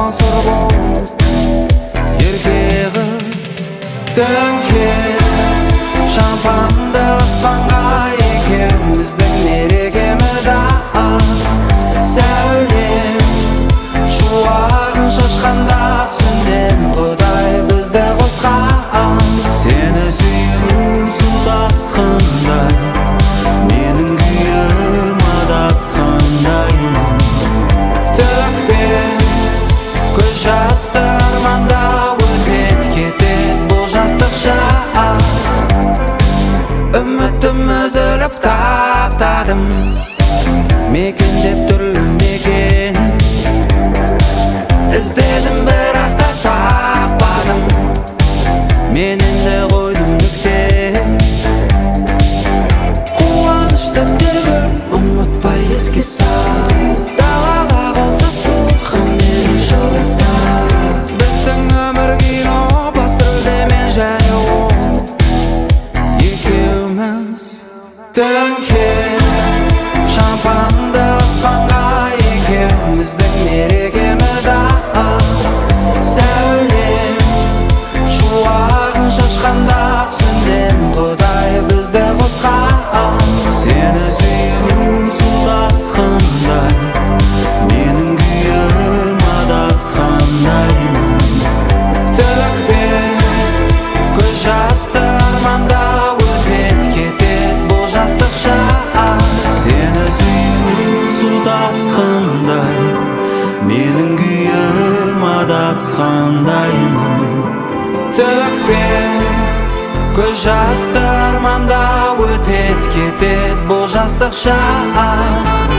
ғасыр болып ерке қыз төңкер шампанды аспанға екеуміздің мерекеміз сәулем шуағын шашқанда түсіндім Құдай бізді қосқан сені сүю су тасқандай менің күйім адасқандаймын төкпе көз жасты арманда өтет кетет бұл жастық шақ үмітім үзіліп таптадым мекендеп түрлі мекен іздедім бірақ та таппадым мен енді қойдым нүкте қуаныш сәттерді ұмытпай еске сал далада болса суық мені жылытар біздің өмір кино басты рөлде және ол екеуміз төңкер шампанды аспанға екеуміздің мерекеміз сәулем шуағын шашқанда түсіндім Құдай бізді қосқан сені сүю су тасқандай менің күйім адасқандаймын төкпе көз жасты арманда өтет кетет бұл жастық шақ сені сүю су тасқандай менің күйім адасқандаймын төкпе көз жасты арманда өтет кетет бұл жастық шақ